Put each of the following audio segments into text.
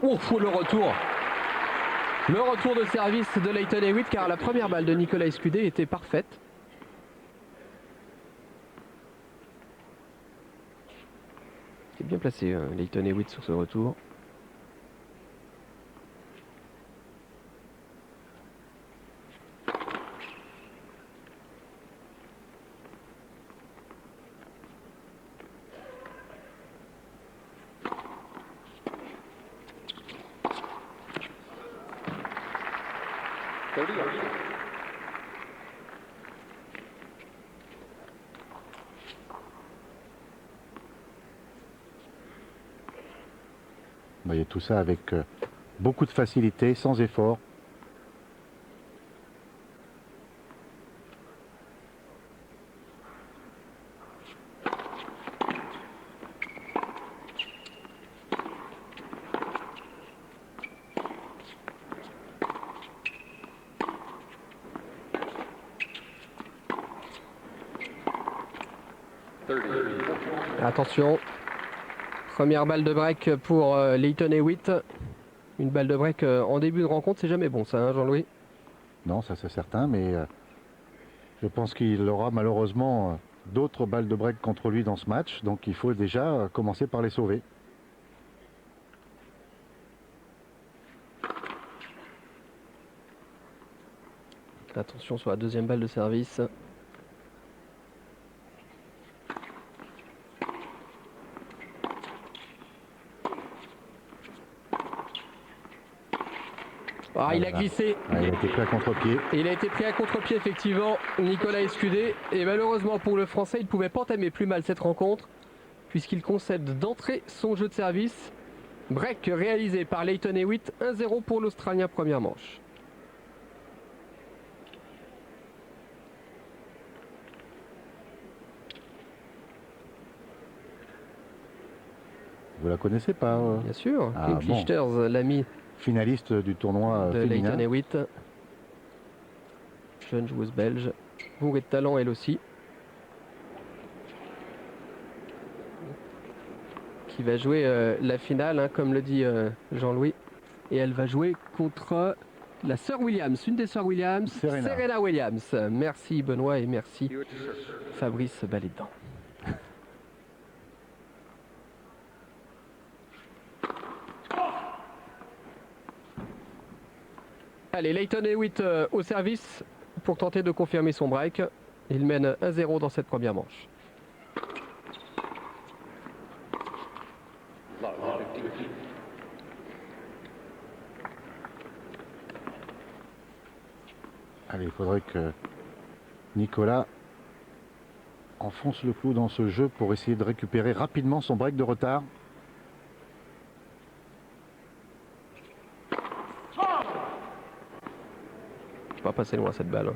Ouf, le retour. Le retour de service de Lleyton Hewitt, car la première balle de Nicolas Escudé était parfaite. C'est bien placé, Lleyton Hewitt sur ce retour. Vous voyez tout ça avec beaucoup de facilité, sans effort. Attention, première balle de break pour Lleyton Hewitt. Une balle de break en début de rencontre, c'est jamais bon ça, hein, Jean-Louis? Non, ça c'est certain, mais je pense qu'il aura malheureusement d'autres balles de break contre lui dans ce match, donc il faut déjà commencer par les sauver. Attention sur la deuxième balle de service. Ah, il a glissé. Ah, il a été pris à contre-pied. Il a été pris à contre-pied, effectivement, Nicolas Escudé. Et malheureusement pour le Français, il ne pouvait pas entamer plus mal cette rencontre, puisqu'il concède d'entrée son jeu de service. Break réalisé par Lleyton Hewitt, 1-0 pour l'Australien, première manche. Vous la connaissez pas Bien sûr, Ah, Kim bon. Clijsters, l'ami Finaliste du tournoi de féminin. Lleyton Hewitt. Jeune joueuse belge, bourrée de talent elle aussi. Qui va jouer la finale, hein, comme le dit Jean-Louis. Et elle va jouer contre la sœur Williams, une des sœurs Williams, Serena Williams. Merci Benoît et merci Fabrice Balédan. Allez, Lleyton Hewitt au service pour tenter de confirmer son break. Il mène 1-0 dans cette première manche. Allez, il faudrait que Nicolas enfonce le clou dans ce jeu pour essayer de récupérer rapidement son break de retard. Pas passer loin cette balle.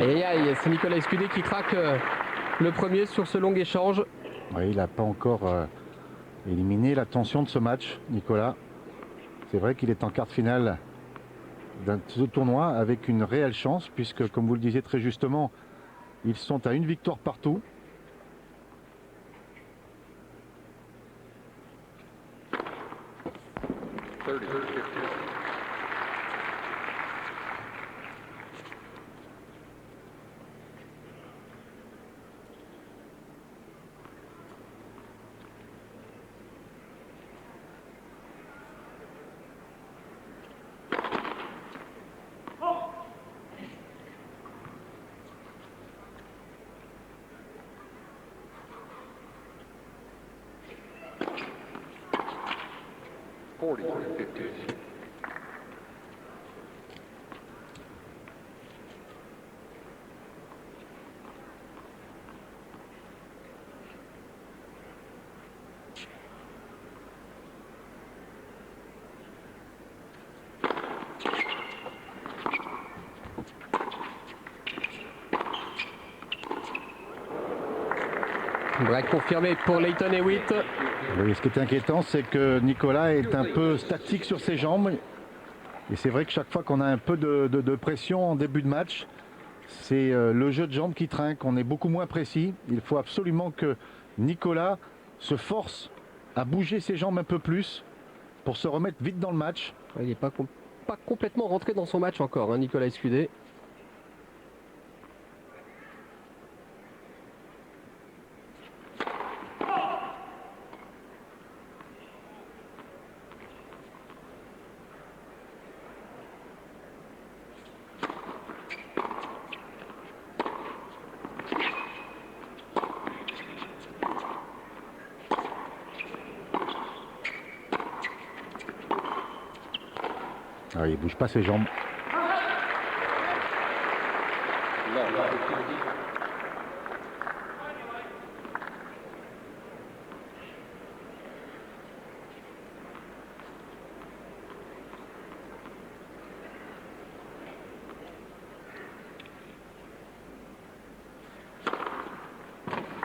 Aïe aïe aïe, c'est Nicolas Escudé qui craque le premier sur ce long échange. Oui, il n'a pas encore éliminé la tension de ce match, Nicolas. C'est vrai qu'il est en quart de finale d'un tournoi avec une réelle chance, puisque, comme vous le disiez très justement, ils sont à une victoire partout. Break confirmé pour Lleyton Hewitt. Oui, ce qui est inquiétant, c'est que Nicolas est un peu statique sur ses jambes. Et c'est vrai que chaque fois qu'on a un peu de pression en début de match, c'est le jeu de jambes qui trinque. On est beaucoup moins précis. Il faut absolument que Nicolas se force à bouger ses jambes un peu plus pour se remettre vite dans le match. Il n'est pas complètement rentré dans son match encore, hein, Nicolas Escudé. Ah, il ne bouge pas ses jambes.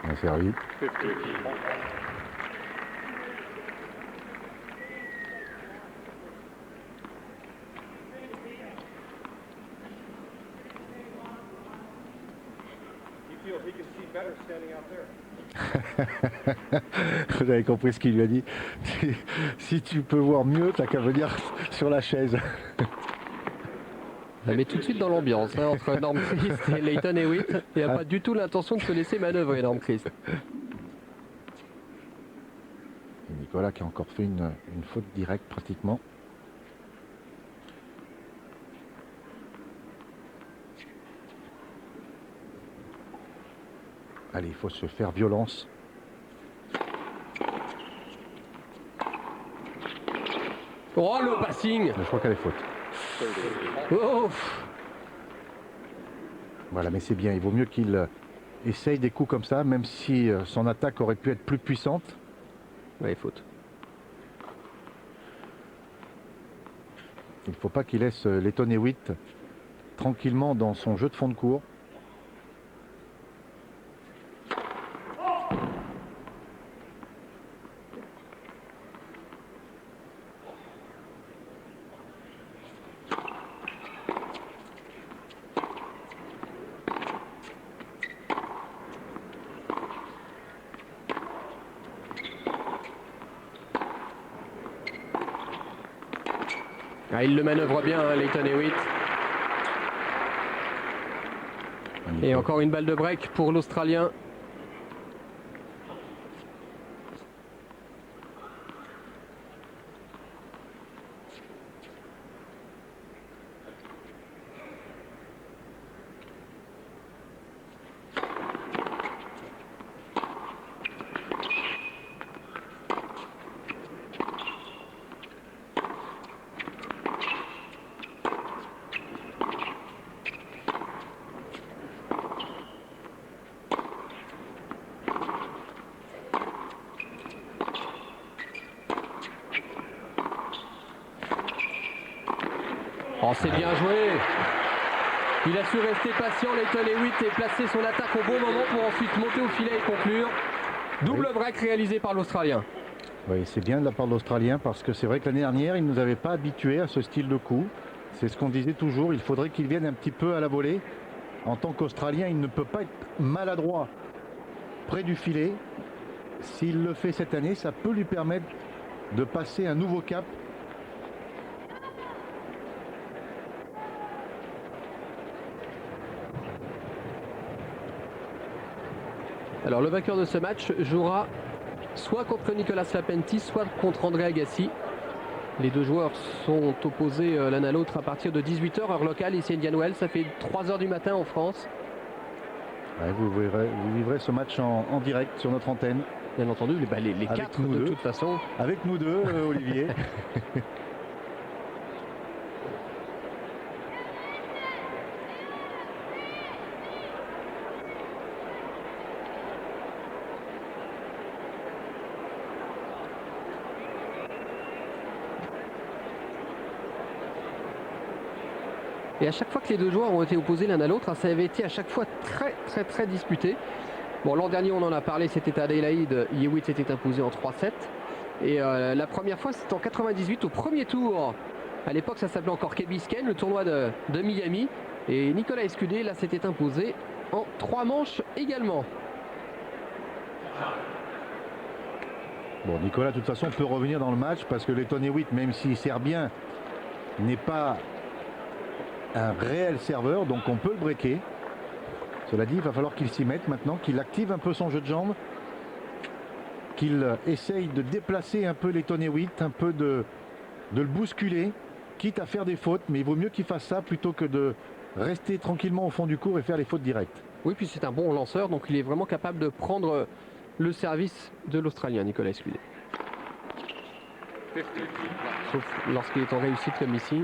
Bien servi. Vous avez compris ce qu'il lui a dit. Si tu peux voir mieux, t'as qu'à venir sur la chaise. Ça met tout de suite dans l'ambiance, hein, entre Norm Christ et Lleyton Hewitt. Il n'a pas du tout l'intention de se laisser manœuvrer, Norm Christ. Et Nicolas qui a encore fait une faute directe pratiquement. Allez, il faut se faire violence. Oh, le passing! Je crois qu'elle est faute. Oh. Voilà, mais c'est bien. Il vaut mieux qu'il essaye des coups comme ça, même si son attaque aurait pu être plus puissante. Ouais, faute. Il ne faut pas qu'il laisse Lleyton Hewitt tranquillement dans son jeu de fond de cours. Ah, il le manœuvre bien, hein, Lleyton Hewitt. Et encore une balle de break pour l'Australien. Oh, c'est bien joué. Il a su rester patient, Lleyton Hewitt, et placer son attaque au bon moment pour ensuite monter au filet et conclure. Double break réalisé par l'Australien. Oui, c'est bien de la part de l'Australien parce que c'est vrai que l'année dernière, il ne nous avait pas habitués à ce style de coup. C'est ce qu'on disait toujours, il faudrait qu'il vienne un petit peu à la volée. En tant qu'Australien, il ne peut pas être maladroit près du filet. S'il le fait cette année, ça peut lui permettre de passer un nouveau cap. Alors le vainqueur de ce match jouera soit contre Nicolas Lapentti, soit contre André Agassi. Les deux joueurs sont opposés l'un à l'autre à partir de 18 h heure locale ici à Indian Wells. Ça fait 3 h du matin en France. Ouais, vous vivrez ce match en direct sur notre antenne. Bien entendu, les quatre de toute façon. Avec nous deux, Olivier. Et à chaque fois que les deux joueurs ont été opposés l'un à l'autre, ça avait été à chaque fois très disputé. Bon, l'an dernier, on en a parlé, c'était à Adélaïde. Yewitt s'était imposé en 3-7. Et la première fois, c'était en 98 au premier tour. À l'époque, ça s'appelait encore Key Biscayne, le tournoi de Miami. Et Nicolas Escudé, là, s'était imposé en 3 manches également. Bon, Nicolas, de toute façon, peut revenir dans le match parce que Lleyton Hewitt, même s'il sert bien, n'est pas un réel serveur, donc on peut le breaker. Cela dit, il va falloir qu'il s'y mette maintenant, qu'il active un peu son jeu de jambes, qu'il essaye de déplacer un peu Lleyton Hewitt, un peu de le bousculer, quitte à faire des fautes, mais il vaut mieux qu'il fasse ça plutôt que de rester tranquillement au fond du court et faire les fautes directes. Oui, puis c'est un bon lanceur, donc il est vraiment capable de prendre le service de l'Australien, Nicolas Escudé. Sauf lorsqu'il est en réussite comme ici.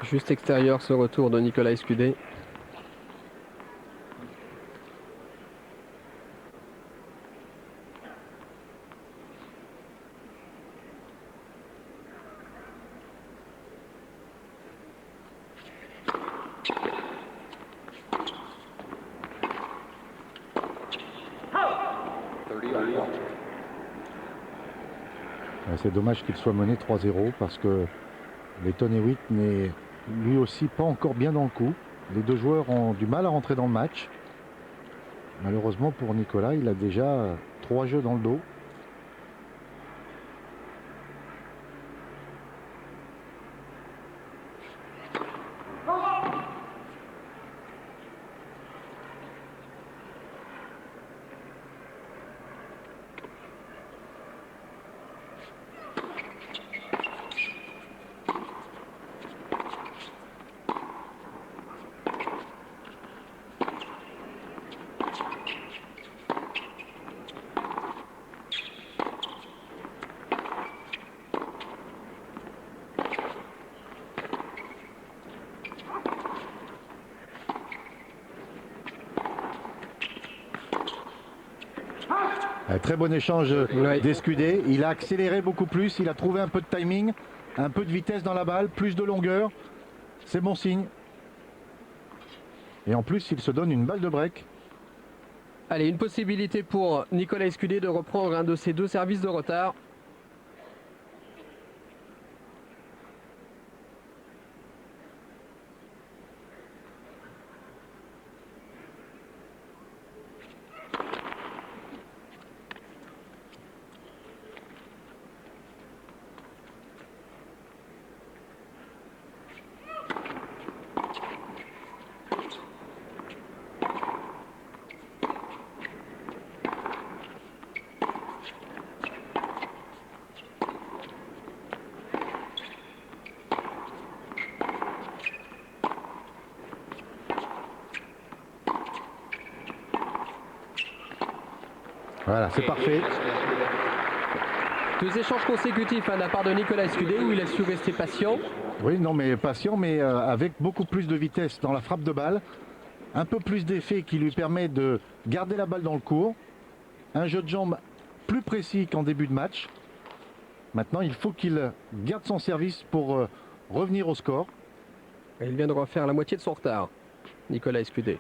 Juste extérieur ce retour de Nicolas Escudé. C'est dommage qu'il soit mené 3-0 parce que Lleyton Hewitt n'est lui aussi pas encore bien dans le coup. Les deux joueurs ont du mal à rentrer dans le match. Malheureusement pour Nicolas, il a déjà 3 jeux dans le dos. Un très bon échange d'Escudé. Il a accéléré beaucoup plus. Il a trouvé un peu de timing, un peu de vitesse dans la balle, plus de longueur. C'est bon signe. Et en plus, il se donne une balle de break. Allez, une possibilité pour Nicolas Escudé de reprendre un de ses 2 services de retard. Voilà, c'est parfait. 2 échanges consécutifs de la part de Nicolas Escudé où il a su rester patient. Oui, non, mais patient, mais avec beaucoup plus de vitesse dans la frappe de balle. Un peu plus d'effet qui lui permet de garder la balle dans le court. Un jeu de jambes plus précis qu'en début de match. Maintenant, il faut qu'il garde son service pour revenir au score. Et il vient de refaire la moitié de son retard, Nicolas Escudé.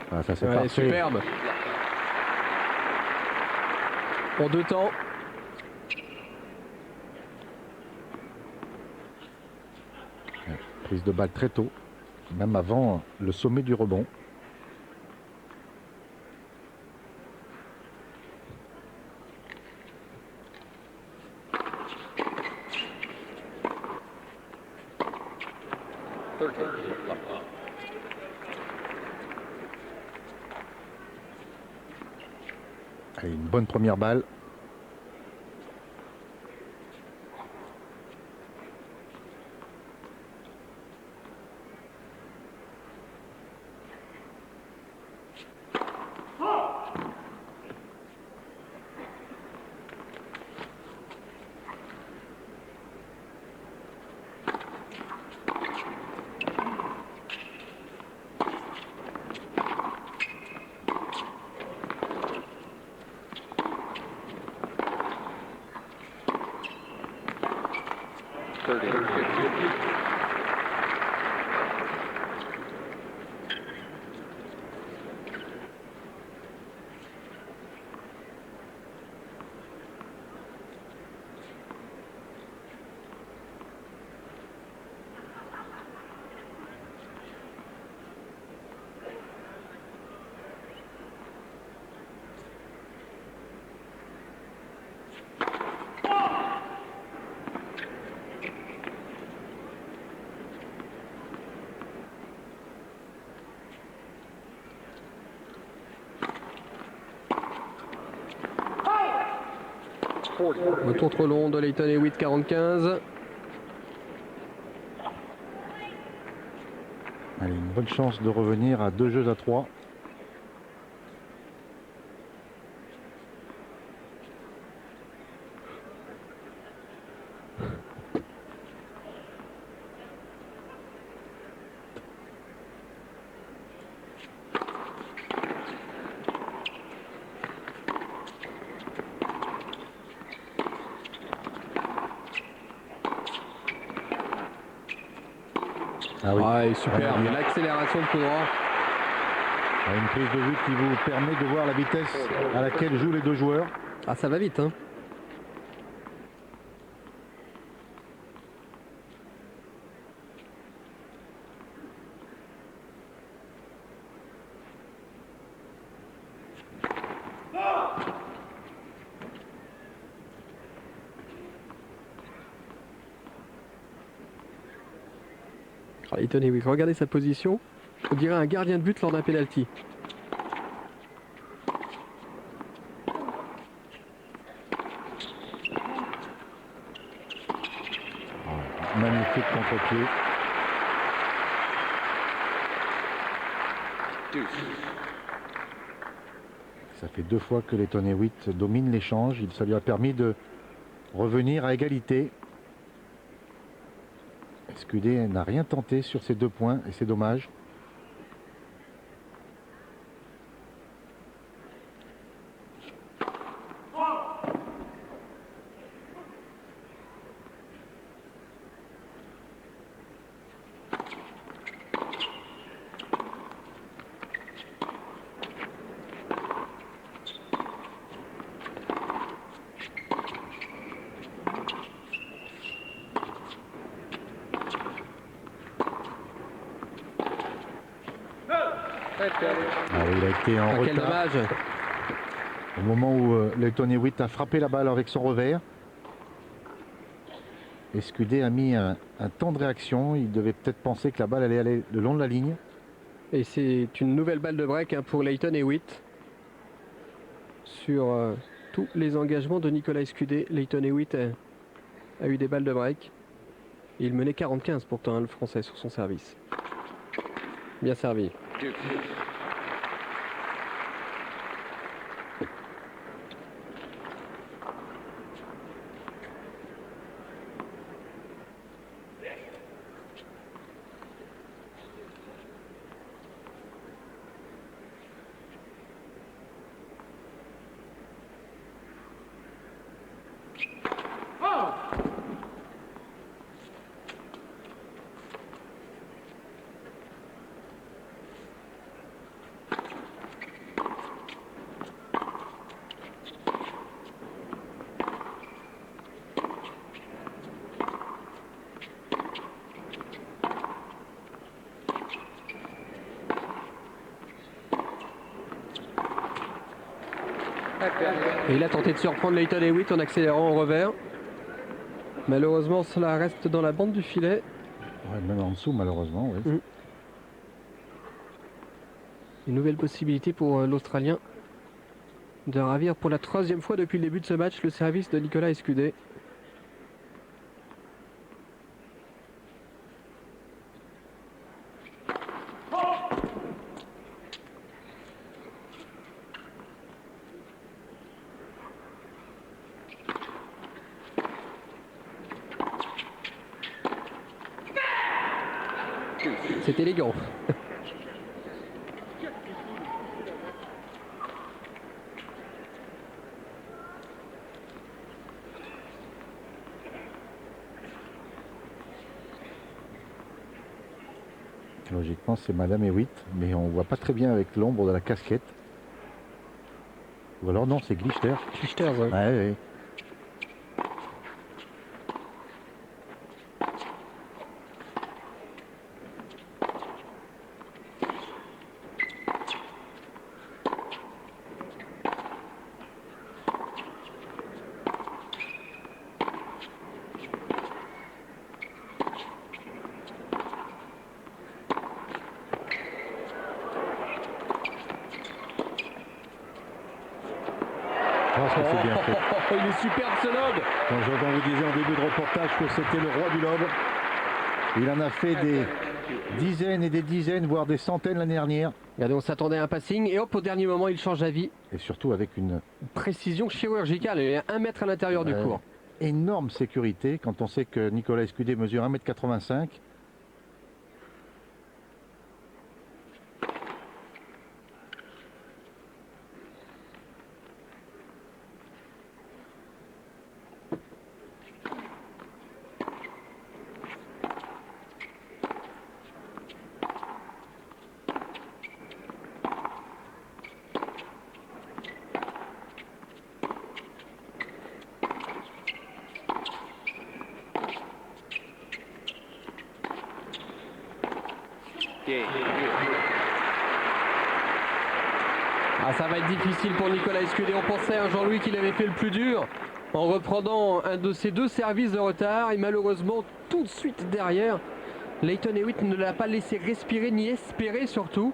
Ah, ça c'est Ouais, parfait. superbe. En 2 temps. Prise de balle très tôt, même avant le sommet du rebond. Allez, une bonne première balle. Retour trop long de Lleyton Hewitt, 45. Allez, une bonne chance de revenir à 2 jeux à 3. Ah oui. Ouais, superbe. Ouais, L'accélération de coup droit. une prise de vue qui vous permet de voir la vitesse à laquelle jouent les deux joueurs. Ah, ça va vite, hein. Lleyton Hewitt, regardez sa position. On dirait un gardien de but lors d'un penalty. Magnifique contre-pied. Ça fait 2 fois que Lleyton Hewitt domine l'échange. Ça lui a permis de revenir à égalité. Escudé n'a rien tenté sur ces 2 points et c'est dommage. Ah oui, il a été en Ah, quel retard dommage. au moment où Lleyton Hewitt a frappé la balle avec son revers. Escudé a mis un temps de réaction. Il devait peut-être penser que la balle allait aller le long de la ligne. Et c'est une nouvelle balle de break, hein, pour Lleyton Hewitt. Sur tous les engagements de Nicolas Escudé, Lleyton Hewitt a eu des balles de break. Et il menait 45 pourtant, hein, le Français, sur son service. Bien servi. Et il a tenté de surprendre Lleyton Hewitt en accélérant en revers. Malheureusement, cela reste dans la bande du filet. Ouais, même en dessous, malheureusement. Oui. Une nouvelle possibilité pour l'Australien de ravir pour la 3e fois depuis le début de ce match le service de Nicolas Escudé. C'est élégant. Logiquement, c'est Madame Hewitt, mais on voit pas très bien avec l'ombre de la casquette. Ou alors non, c'est Glichter. Glichter, ouais. Ouais. C'est bien fait. Il est superbe ce lob. Quand Jordan vous disait en début de reportage que c'était le roi du lob, il en a fait des dizaines et des dizaines, voire des centaines l'année dernière. Regardez, on s'attendait à un passing et hop, au dernier moment, il change d'avis. Et surtout avec une précision chirurgicale. Il est à 1 mètre à l'intérieur du court. Énorme sécurité quand on sait que Nicolas Escudé mesure 1,85 m. Ah, ça va être difficile pour Nicolas Escudé. On pensait à Jean-Louis qu'il avait fait le plus dur en reprenant un de ses 2 services de retard. Et malheureusement, tout de suite derrière, Lleyton Hewitt ne l'a pas laissé respirer ni espérer surtout.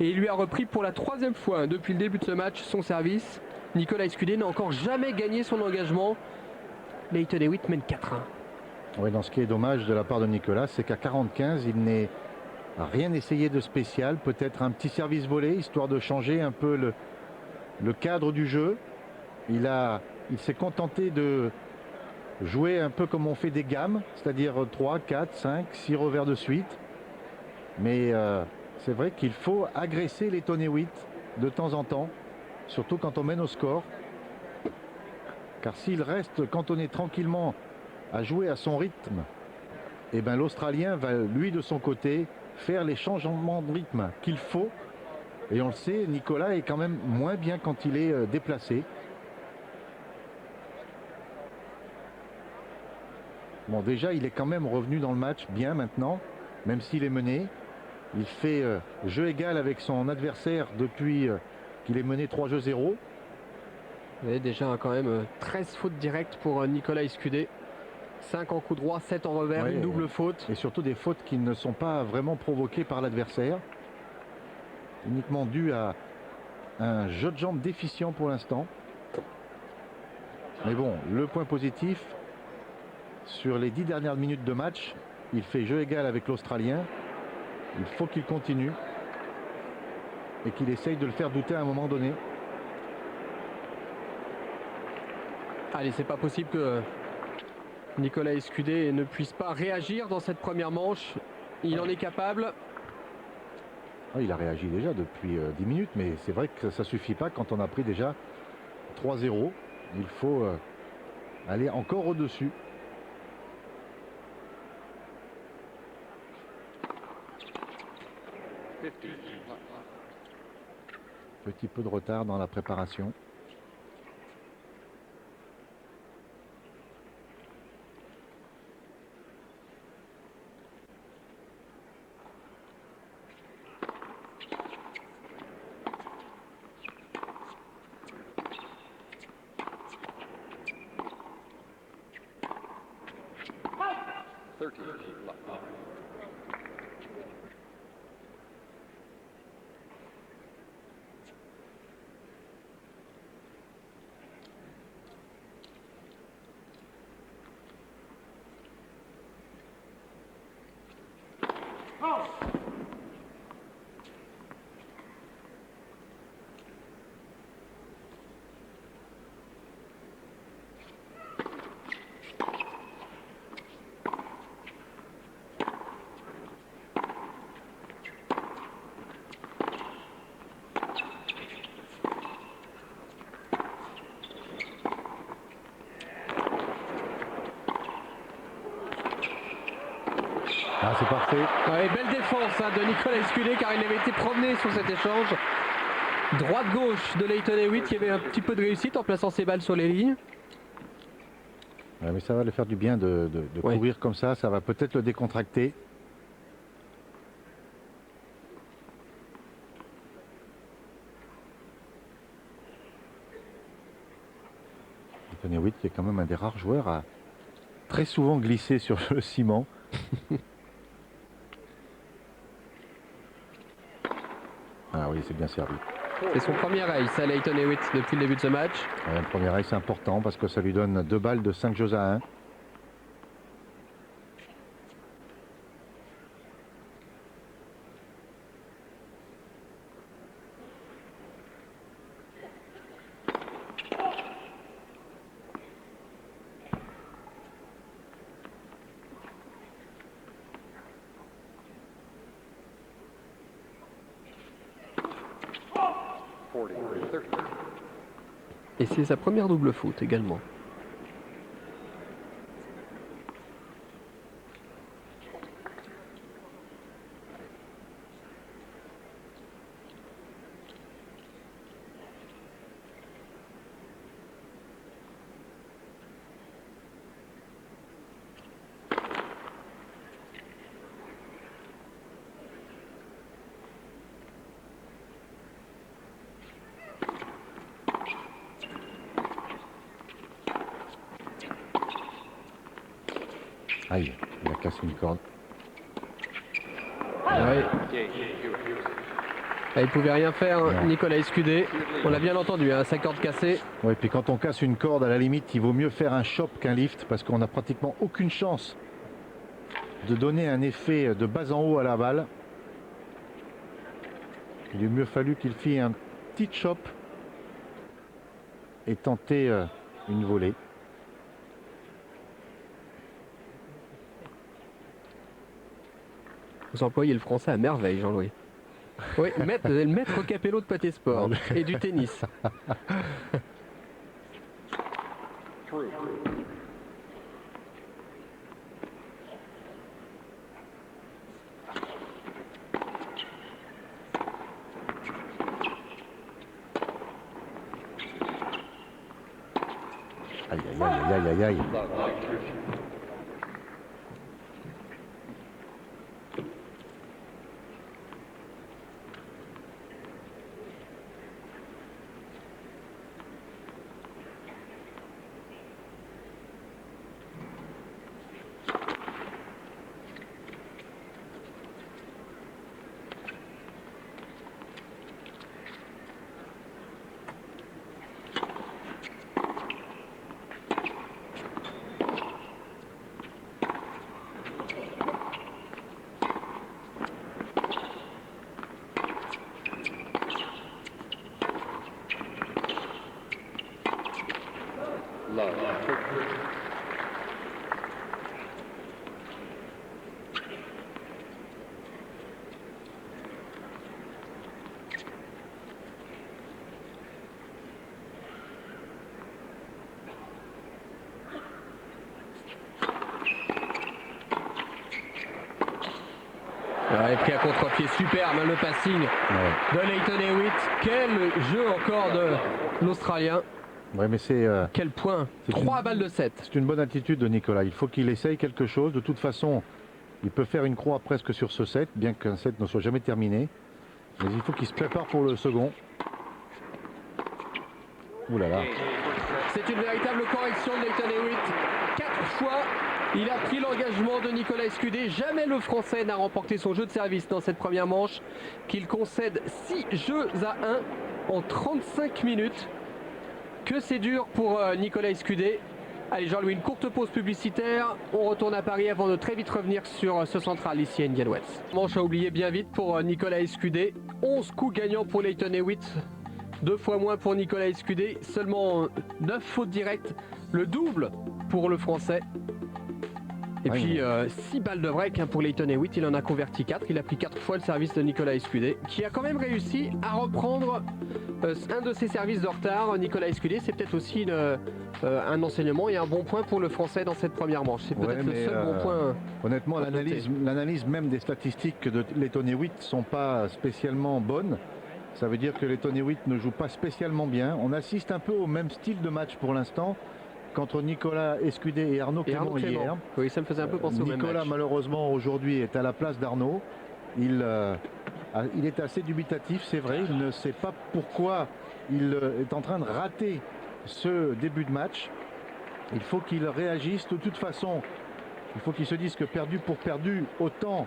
Et il lui a repris pour la 3e fois depuis le début de ce match son service. Nicolas Escudé n'a encore jamais gagné son engagement. Lleyton Hewitt mène 4-1. Oui, dans ce qui est dommage de la part de Nicolas, c'est qu'à 45, il n'est rien essayé de spécial. Peut-être un petit service volé, histoire de changer un peu le cadre du jeu. Il s'est contenté de jouer un peu comme on fait des gammes, c'est-à-dire 3, 4, 5, 6 revers de suite. Mais c'est vrai qu'il faut agresser les Lleyton Hewitt de temps en temps, surtout quand on mène au score. Car s'il reste cantonné tranquillement à jouer à son rythme, eh ben l'Australien va, lui, de son côté, faire les changements de rythme qu'il faut. Et on le sait, Nicolas est quand même moins bien quand il est déplacé. Bon, déjà, il est quand même revenu dans le match bien maintenant, même s'il est mené. Il fait jeu égal avec son adversaire depuis qu'il est mené 3-0. Et déjà quand même 13 fautes directes pour Nicolas Escudé. 5 en coup droit, 7 en revers, une double faute. Et surtout des fautes qui ne sont pas vraiment provoquées par l'adversaire. Uniquement dues à un jeu de jambes déficient pour l'instant. Mais bon, le point positif, sur les 10 dernières minutes de match, il fait jeu égal avec l'Australien. Il faut qu'il continue et qu'il essaye de le faire douter à un moment donné. Allez, c'est pas possible que Nicolas Escudé ne puisse pas réagir dans cette première manche. Il en est capable. Il a réagi déjà depuis 10 minutes, mais c'est vrai que ça ne suffit pas quand on a pris déjà 3-0. Il faut aller encore au-dessus. Petit peu de retard dans la préparation. Ah, c'est parfait. Ouais, belle défense de Nicolas Escudé car il avait été promené sur cet échange. Droite-gauche de Lleyton Hewitt qui avait un petit peu de réussite en plaçant ses balles sur les lignes. Ouais, mais ça va lui faire du bien de Ouais. courir comme ça va peut-être le décontracter. Lleyton Hewitt qui est quand même un des rares joueurs à très souvent glisser sur le ciment. Ah oui, c'est bien servi. C'est son premier ace à Lleyton Hewitt depuis le début de ce match. Ouais, le premier ace, c'est important parce que ça lui donne 2 balles de 5 jeux à 1. Et c'est sa première double faute également. Aïe, il a cassé une corde. Ouais. Ah, il pouvait rien faire, Non. Nicolas Escudé. On l'a bien entendu, sa corde cassée. Oui, puis quand on casse une corde, à la limite, il vaut mieux faire un chop qu'un lift parce qu'on n'a pratiquement aucune chance de donner un effet de bas en haut à la balle. Il eût mieux fallu qu'il fît un petit chop et tenter une volée. Vous employez le français à merveille, Jean-Louis. Oui, le maître Capello de Pâté Sport et du tennis. Aïe, aïe, aïe, aïe, aïe, aïe. Ouais, pris à contre-pied, superbe le passing de Lleyton Hewitt. Quel jeu encore de l'Australien. Ouais, mais c'est Quel point. 3 balles de 7. C'est une bonne attitude de Nicolas. Il faut qu'il essaye quelque chose. De toute façon, il peut faire une croix presque sur ce set, bien qu'un set ne soit jamais terminé. Mais il faut qu'il se prépare pour le second. Ouh là là. C'est une véritable correction de Lleyton Hewitt. 4 fois Il a pris l'engagement de Nicolas Escudé. Jamais le Français n'a remporté son jeu de service dans cette première manche, qu'il concède 6 jeux à 1 en 35 minutes. Que c'est dur pour Nicolas Escudé. Allez Jean-Louis, une courte pause publicitaire. On retourne à Paris avant de très vite revenir sur ce central ici à Indian Wells. Manche à oublier bien vite pour Nicolas Escudé. 11 coups gagnants pour Lleyton Hewitt. 2 fois moins pour Nicolas Escudé. Seulement 9 fautes directes. Le double pour le Français. Et puis 6 balles de break pour Lleyton Hewitt, il en a converti 4, il a pris 4 fois le service de Nicolas Escudé, qui a quand même réussi à reprendre un de ses services de retard. Nicolas Escudé, c'est peut-être aussi un enseignement et un bon point pour le Français dans cette première manche. C'est peut-être le seul bon point. Honnêtement, l'analyse même des statistiques de Lleyton Hewitt ne sont pas spécialement bonnes. Ça veut dire que Lleyton Hewitt ne joue pas spécialement bien. On assiste un peu au même style de match pour l'instant qu'entre Nicolas Escudé et Arnaud Clément hier. Oui, ça me faisait un peu penser au même match. Nicolas, malheureusement, aujourd'hui est à la place d'Arnaud. Il est assez dubitatif, c'est vrai. Il ne sait pas pourquoi il est en train de rater ce début de match. Il faut qu'il réagisse. De toute façon, il faut qu'il se dise que perdu pour perdu, autant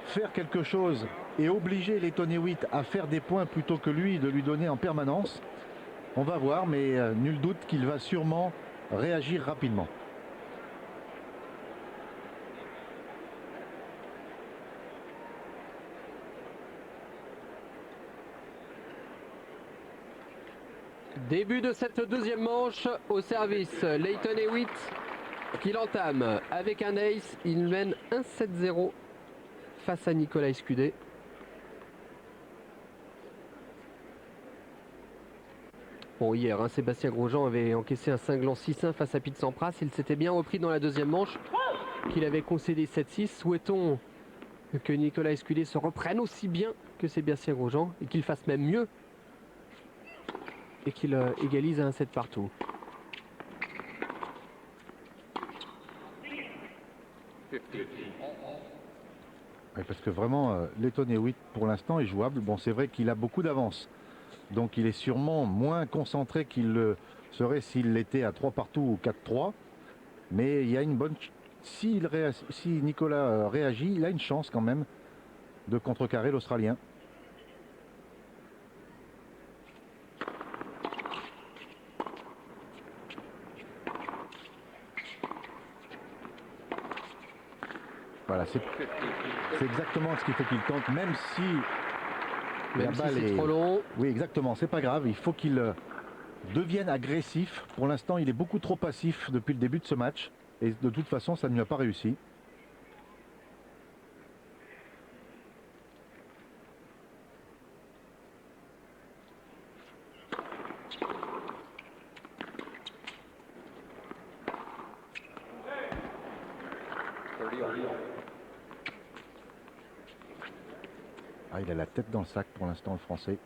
faire quelque chose et obliger Lleyton Hewitt à faire des points plutôt que lui de lui donner en permanence. On va voir, mais nul doute qu'il va sûrement réagir rapidement. Début de cette deuxième manche au service. Lleyton Hewitt qui l'entame avec un ace. Il mène 1-7-0 face à Nicolas Escudé. Bon, hier, Sébastien Grosjean avait encaissé un cinglant 6-1 face à Pete Sampras. Il s'était bien repris dans la deuxième manche, qu'il avait concédé 7-6. Souhaitons que Nicolas Escudé se reprenne aussi bien que Sébastien Grosjean et qu'il fasse même mieux et qu'il égalise à un 7 partout. Oui, parce que vraiment, Lleyton Hewitt pour l'instant est jouable. Bon, c'est vrai qu'il a beaucoup d'avance. Donc il est sûrement moins concentré qu'il le serait s'il l'était à 3 partout ou 4-3. Mais il y a une bonne... Si Nicolas réagit, il a une chance quand même de contrecarrer l'Australien. Voilà, c'est exactement ce qu'il faut qu'il tente, même si... Même si c'est trop long. Oui, exactement, c'est pas grave, il faut qu'il devienne agressif. Pour l'instant, il est beaucoup trop passif depuis le début de ce match. Et de toute façon, ça ne lui a pas réussi. Ah, il a la tête dans le sac pour l'instant, le Français.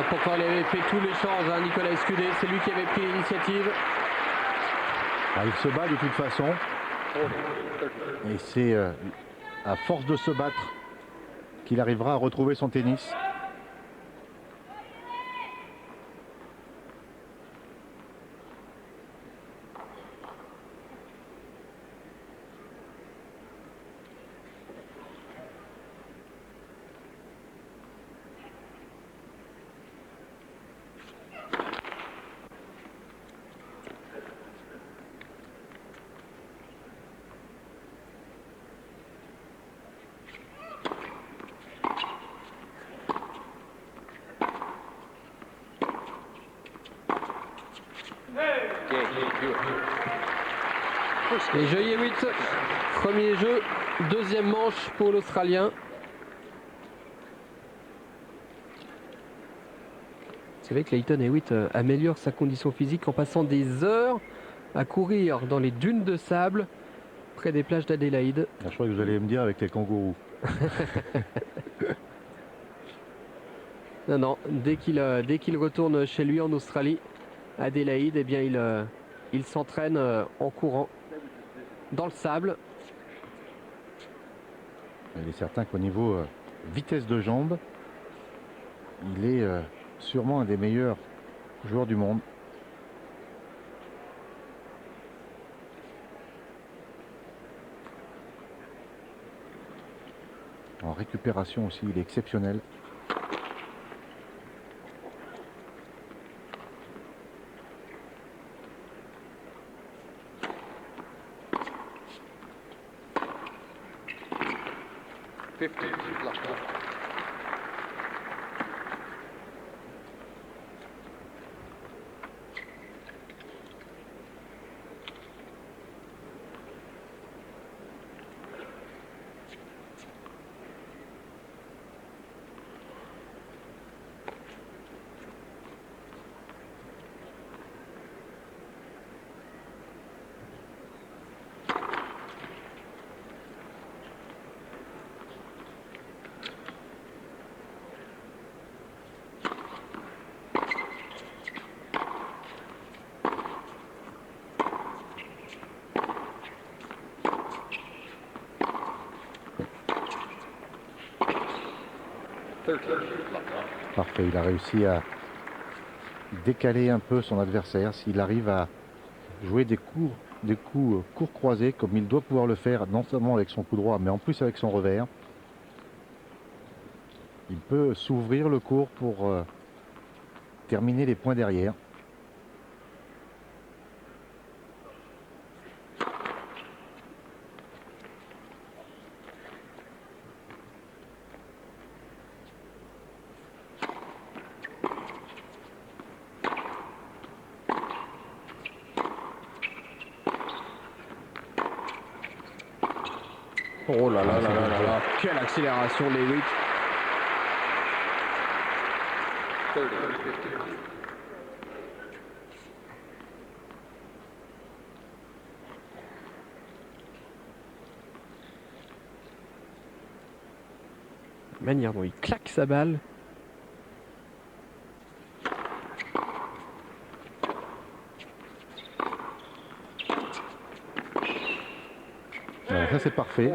Pourtant il avait fait tout l'échange, Nicolas Escudé, c'est lui qui avait pris l'initiative. Ah, il se bat de toute façon. Et c'est à force de se battre qu'il arrivera à retrouver son tennis. Et jeu Hewitt, premier jeu, deuxième manche pour l'Australien. C'est vrai que Lleyton Hewitt améliore sa condition physique en passant des heures à courir dans les dunes de sable près des plages d'Adélaïde. Je crois que vous allez me dire avec les kangourous. Non, non, dès qu'il retourne chez lui en Australie, Adélaïde, eh bien il s'entraîne en courant dans le sable. Il est certain qu'au niveau vitesse de jambe, il est sûrement un des meilleurs joueurs du monde. En récupération aussi, il est exceptionnel. Parfait, il a réussi à décaler un peu son adversaire. S'il arrive à jouer des coups courts croisés comme il doit pouvoir le faire, non seulement avec son coup droit mais en plus avec son revers, il peut s'ouvrir le court pour terminer les points derrière. Oh là là là là là là, quelle accélération de Hewitt. La manière dont il claque sa balle. Alors ça c'est parfait.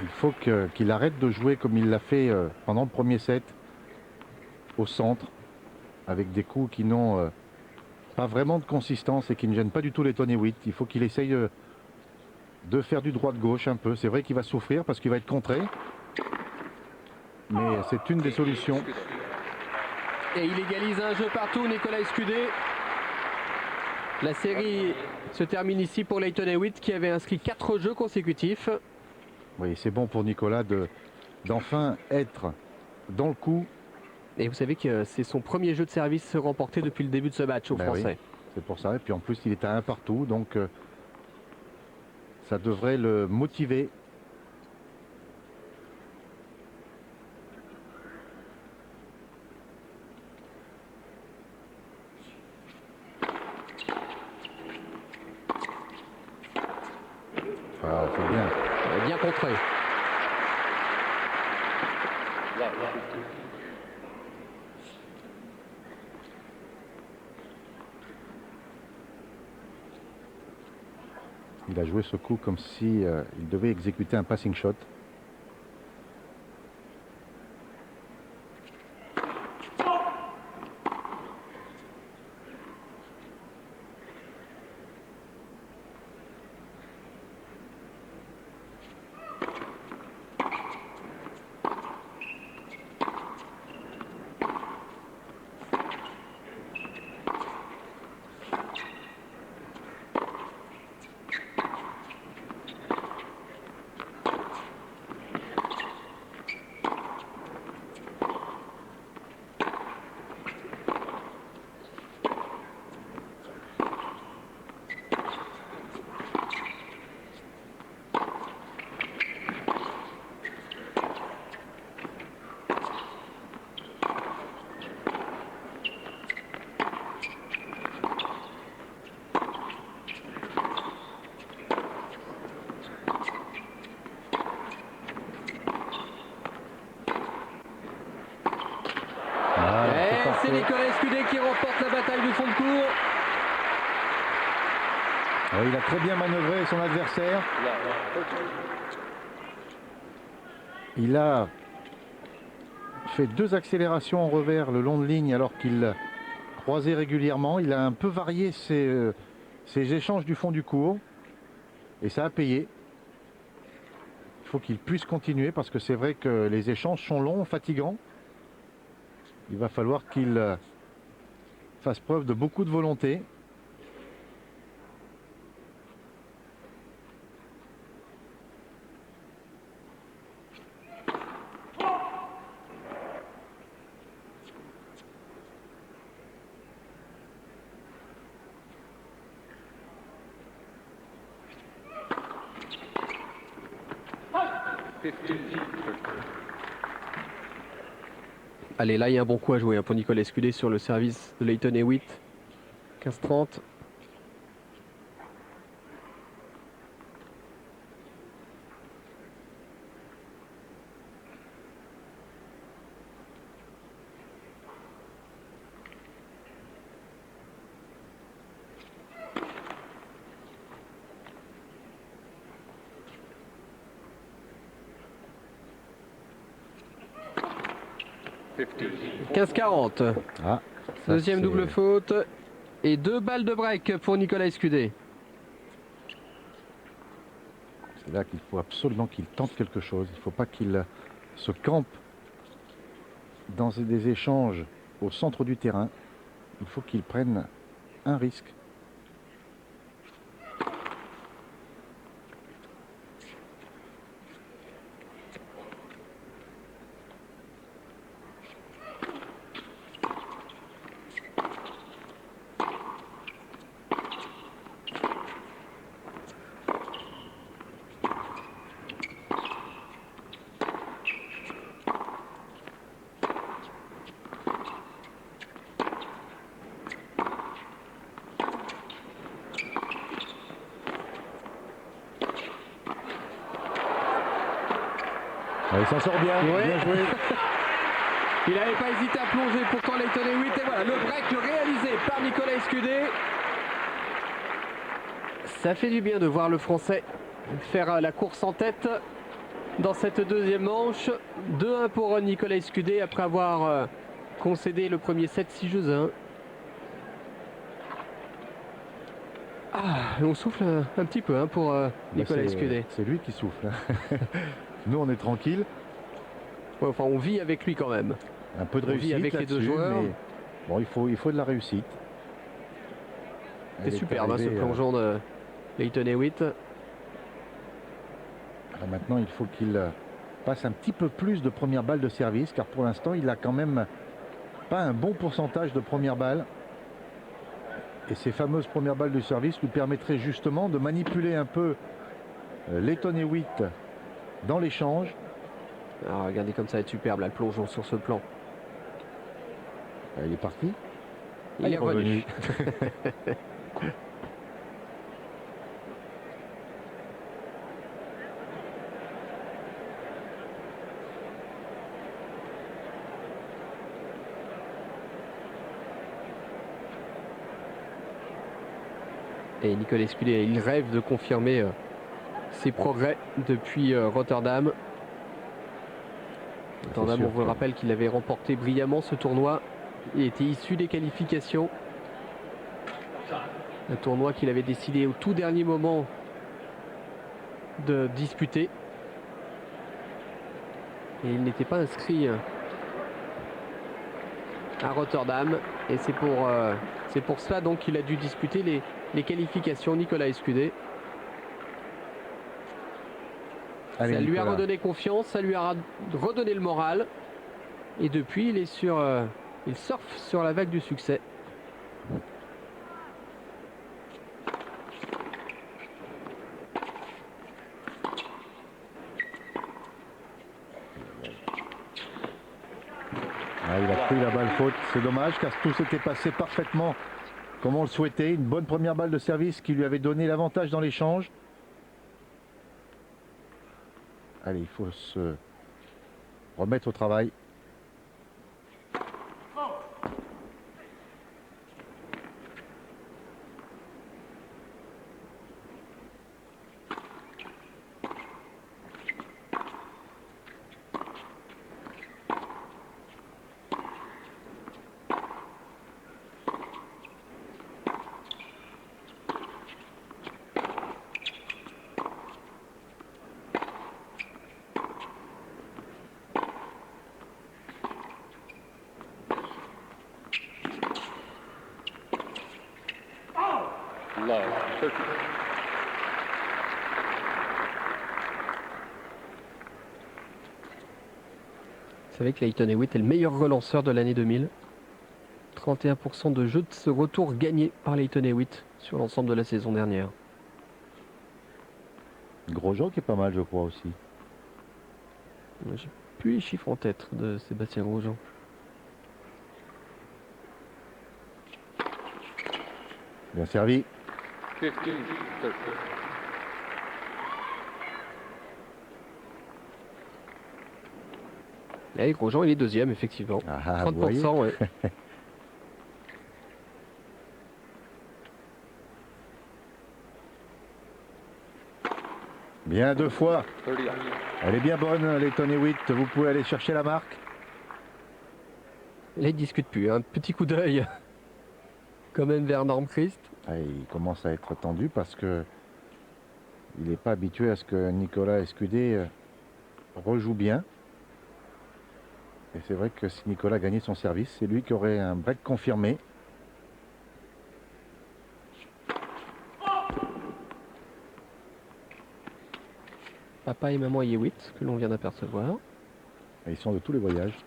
Il faut qu'il arrête de jouer comme il l'a fait pendant le premier set, au centre, avec des coups qui n'ont pas vraiment de consistance et qui ne gênent pas du tout Lleyton Hewitt. Il faut qu'il essaye de faire du droit-gauche un peu. C'est vrai qu'il va souffrir parce qu'il va être contré, mais c'est une des solutions. Et il égalise un jeu partout, Nicolas Escudé. La série se termine ici pour Lleyton Hewitt qui avait inscrit 4 jeux consécutifs. Oui, c'est bon pour Nicolas d'enfin être dans le coup. Et vous savez que c'est son premier jeu de service remporté depuis le début de ce match aux Français. Oui, c'est pour ça. Et puis en plus, il est à 1 partout, donc ça devrait le motiver. Ah, c'est bien. Bien contré. Il a joué ce coup comme si il devait exécuter un passing shot. Escudé qui remporte la bataille du fond de cours. Oui, il a très bien manœuvré son adversaire. Il a fait 2 accélérations en revers le long de ligne alors qu'il croisait régulièrement. Il a un peu varié ses échanges du fond du cours et ça a payé. Il faut qu'il puisse continuer parce que c'est vrai que les échanges sont longs, fatigants. Il va falloir qu'il fasse preuve de beaucoup de volonté. Allez, là il y a un bon coup à jouer pour Nicolas Escudé sur le service de Lleyton Hewitt. 15-30. « 15-40. Ah, ça, Deuxième c'est- double faute. Et 2 balles de break pour Nicolas Escudé. C'est là qu'il faut absolument qu'il tente quelque chose. Il ne faut pas qu'il se campe dans des échanges au centre du terrain. Il faut qu'il prenne un risque. Ah, il s'en sort bien. Ouais. Bien joué. Il n'avait pas hésité à plonger pourtant Lleyton Hewitt. Et voilà, le break réalisé par Nicolas Escudé. Ça fait du bien de voir le Français faire la course en tête dans cette deuxième manche. 2-1 pour Nicolas Escudé après avoir concédé le premier set 6 jeux à 1. Ah, on souffle un petit peu pour Nicolas Escudé. C'est lui qui souffle. Nous, on est tranquille. Ouais, enfin, on vit avec lui quand même. Un peu de On vit réussite avec les deux là-dessus, joueurs. mais bon, il faut de la réussite. C'est Elle est superbe ce arrivée, plongeon de Lleyton Hewitt. Maintenant, il faut qu'il passe un petit peu plus de première balle de service, car pour l'instant, il a quand même pas un bon pourcentage de première balle. Et ces fameuses premières balles de service lui permettraient justement de manipuler un peu Lleyton Hewitt dans l'échange. Alors, regardez comme ça va être superbe là, le plongeon sur ce plan. Il est parti. Il est revenu. Et Nicolas Escudé, il rêve de confirmer ses progrès depuis Rotterdam. Rotterdam, on vous le rappelle qu'il avait remporté brillamment ce tournoi. Il était issu des qualifications. Un tournoi qu'il avait décidé au tout dernier moment de disputer. Et il n'était pas inscrit à Rotterdam. Et c'est pour cela donc qu'il a dû disputer les qualifications, Nicolas Escudé. Allez, ça lui a Nicolas. redonné confiance, ça lui a redonné le moral. Et depuis, il surfe sur la vague du succès. Il a pris la balle faute, c'est dommage car tout s'était passé parfaitement comme on le souhaitait. Une bonne première balle de service qui lui avait donné l'avantage dans l'échange. Allez, il faut se remettre au travail. love, 30. Vous savez que Lleyton Hewitt est le meilleur relanceur de l'année 2000. 31% de jeux de ce retour gagnés par Lleyton Hewitt sur l'ensemble de la saison dernière. Grosjean qui est pas mal, je crois aussi. J'ai plus les chiffres en tête de Sébastien Grosjean. Bien servi. 15, 30. Et Grosjean, il est deuxième, effectivement. Ah, vous voyez. 30%, ouais. Bien 2 fois. 30 up. Elle est bien bonne, Lleyton Hewitt. Vous pouvez aller chercher la marque. Là, il ne discute plus. Un petit coup d'œil quand même vers Normkrist. Ah, il commence à être tendu parce que il n'est pas habitué à ce que Nicolas Escudé rejoue bien. Et c'est vrai que si Nicolas gagnait son service, c'est lui qui aurait un break confirmé. Papa et maman Hewitt, que l'on vient d'apercevoir. Et ils sont de tous les voyages.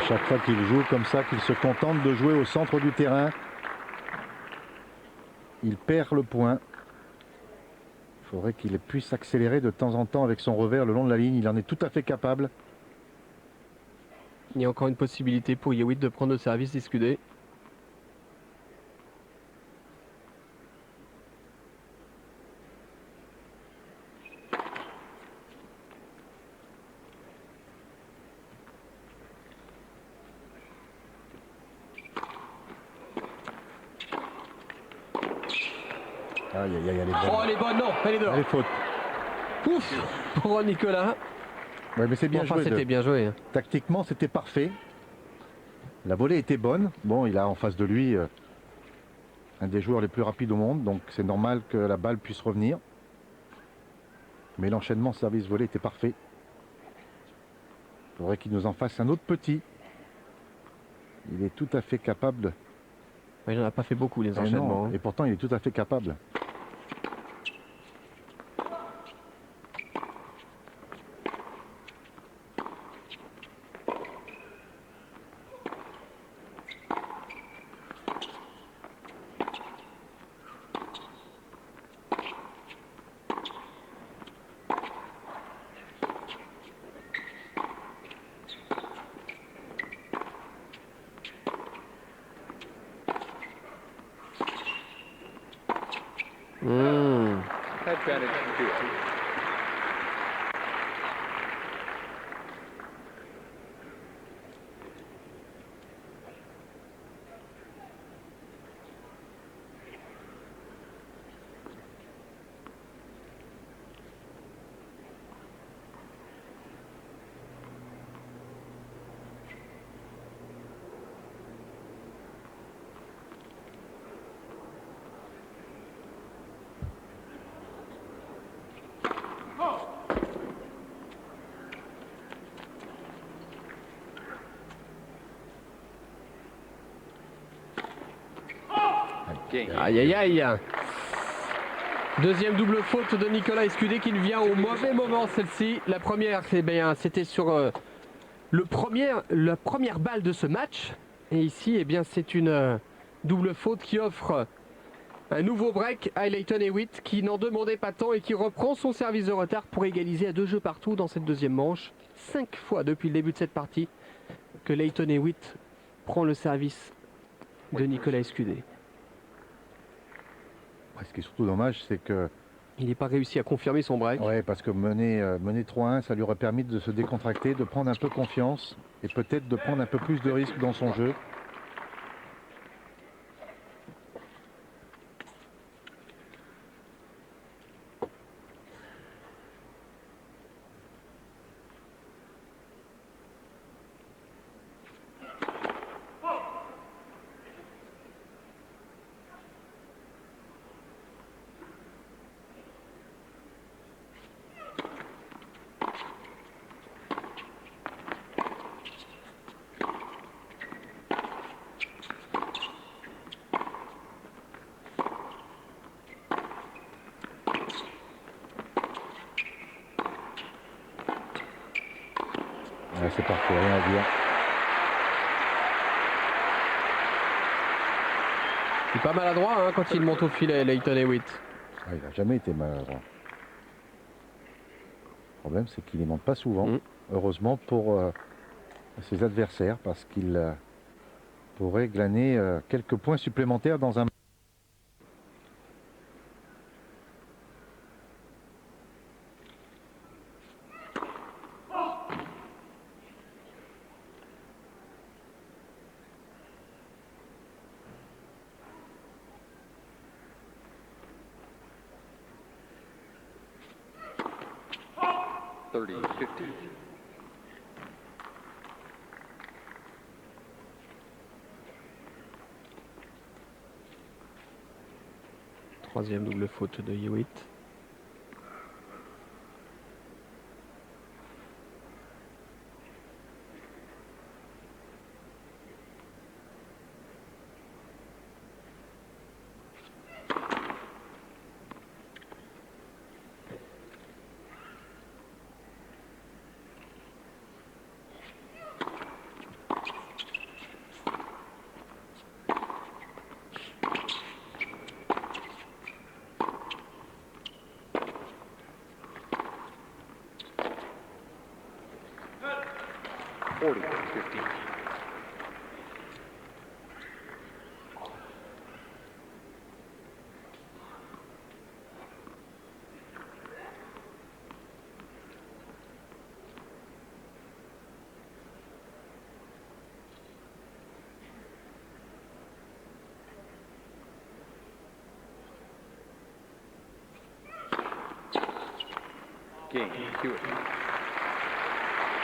Chaque fois qu'il joue comme ça, qu'il se contente de jouer au centre du terrain, il perd le point. Il faudrait qu'il puisse accélérer de temps en temps avec son revers le long de la ligne. Il en est tout à fait capable. Il y a encore une possibilité pour Hewitt de prendre le service d'Escudé. Aïe, aïe, aïe, elle est bonne. Oh, elle est bonne, non, elle est dehors. Elle est faute. Ouf pour Nicolas. Ouais, mais c'est bien Enfin, joué. c'était bien joué. Tactiquement, c'était parfait. La volée était bonne. Bon, il a en face de lui un des joueurs les plus rapides au monde, donc c'est normal que la balle puisse revenir. Mais l'enchaînement service-volée était parfait. Il faudrait qu'il nous en fasse un autre petit. Il est tout à fait capable. Il n'en a pas fait beaucoup, les Et enchaînements. non, et pourtant, il est tout à fait capable. Advantage 2. Aïe aïe aïe. Deuxième double faute de Nicolas Escudé qui vient au mauvais moment, celle-ci. La première, c'était sur la première balle de ce match. Et ici, c'est une double faute qui offre un nouveau break à Lleyton Hewitt qui n'en demandait pas tant et qui reprend son service de retard pour égaliser à 2 jeux partout dans cette deuxième manche. 5 fois depuis le début de cette partie que Lleyton Hewitt prend le service de Nicolas Escudé. Ce qui est surtout dommage, c'est que... Il n'est pas réussi à confirmer son break. Ouais, parce que mener 3-1, ça lui aurait permis de se décontracter, de prendre un peu confiance et peut-être de prendre un peu plus de risques dans son jeu. Ah, c'est parfait, rien à dire. Il est pas maladroit hein, quand il monte au filet, Lleyton Hewitt. Ah, il n'a jamais été maladroit. Le problème, c'est qu'il ne monte pas souvent. Heureusement pour ses adversaires, parce qu'il pourrait glaner quelques points supplémentaires dans un... Troisième double faute de Hewitt.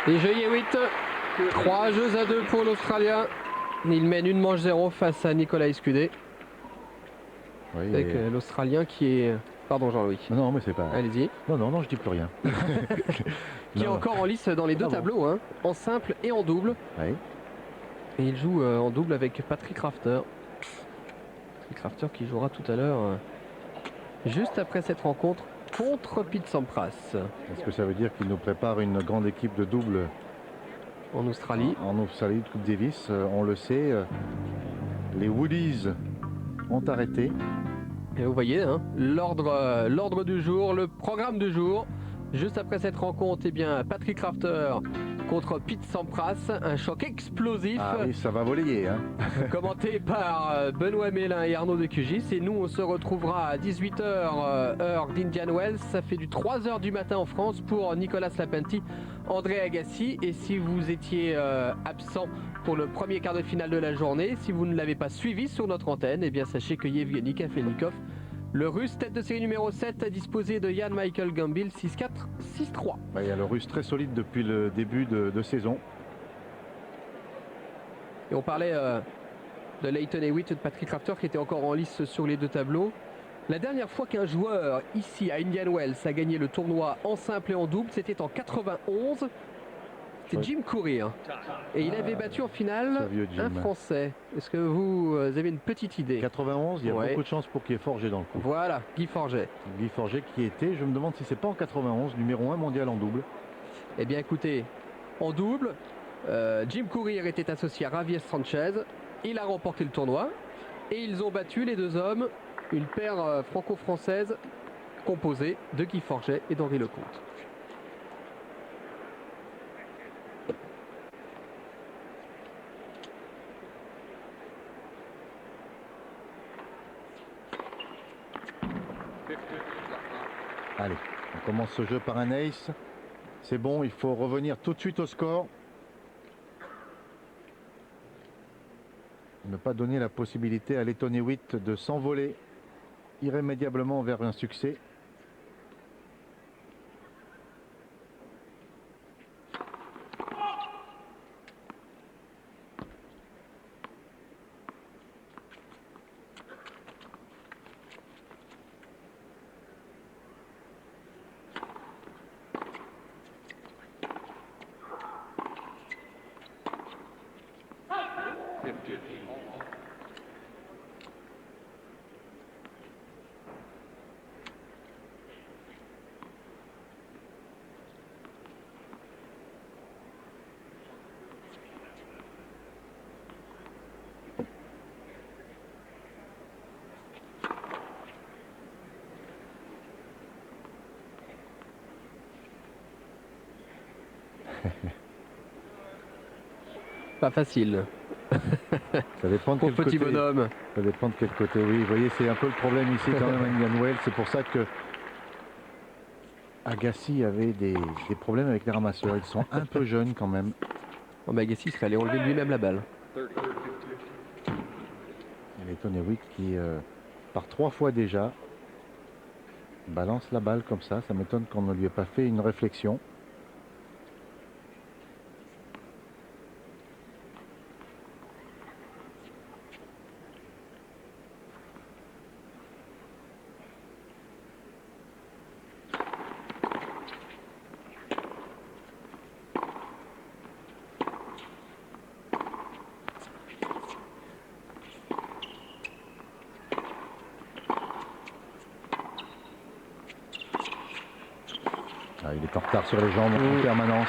Et jeu Hewitt, 3 jeux à 2 pour l'Australien. Il mène une manche 0 face à Nicolas Escudé. Oui, Avec l'Australien qui est... Pardon Jean-Louis. Non, mais c'est pas... Allez-y. Non, je dis plus rien. Qui est encore en lice dans les deux tableaux, hein, en simple et en double. Oui. Et il joue en double avec Patrick Rafter. Patrick Rafter qui jouera tout à l'heure, juste après cette rencontre, contre Pete Sampras. Est-ce que ça veut dire qu'il nous prépare une grande équipe de double en Australie? En Australie, Coupe Davis, on le sait, les Woodies ont arrêté. Et vous voyez, hein, l'ordre du jour, le programme du jour. Juste après cette rencontre, eh bien, Patrick Rafter contre Pete Sampras, un choc explosif. Ah oui, ça va voler, hein. Commenté par Benoît Mélin et Arnaud de Cugis. Et nous, on se retrouvera à 18h, heure d'Indian Wells. Ça fait du 3h du matin en France pour Nicolas Lapenti, André Agassi. Et si vous étiez absent pour le premier quart de finale de la journée, si vous ne l'avez pas suivi sur notre antenne, eh bien, sachez que Yevgeny Kafelnikov, le Russe tête de série numéro 7, a disposé de Jan Michael Gambill 6-4, 6-3. Il y a le Russe très solide depuis le début de saison. Et on parlait de Lleyton Hewitt et de Patrick Rafter qui étaient encore en lice sur les deux tableaux. La dernière fois qu'un joueur ici à Indian Wells a gagné le tournoi en simple et en double, c'était en 91. C'était Jim Courier. Et il avait battu en finale un Français. Est-ce que vous avez une petite idée? 91, il y a beaucoup de chance pour qu'il y ait Forget dans le coup. Voilà, Guy Forget. Guy Forget qui était, je me demande si c'est pas en 91, numéro 1 mondial en double. Eh bien écoutez, en double, Jim Courier était associé à Javier Sanchez. Il a remporté le tournoi. Et ils ont battu les deux hommes, une paire franco-française composée de Guy Forget et d'Henri Lecomte. Allez, on commence ce jeu par un ace. C'est bon, il faut revenir tout de suite au score. Ne pas donner la possibilité à Lleyton Hewitt de s'envoler irrémédiablement vers un succès. Pas facile. Ça dépend de Pour quel petit côté. bonhomme. Ça dépend de quel côté. Oui, vous voyez, c'est un peu le problème ici quand même, Indian Wells. C'est pour ça que Agassi avait des problèmes avec les ramasseurs. Ils sont un peu jeunes quand même. Oh, mais Agassi serait allé enlever lui-même la balle. 30. Et Lleyton Hewitt qui, par 3 fois déjà, balance la balle comme ça. Ça m'étonne qu'on ne lui ait pas fait une réflexion. Ah, il est en retard sur les jambes en permanence.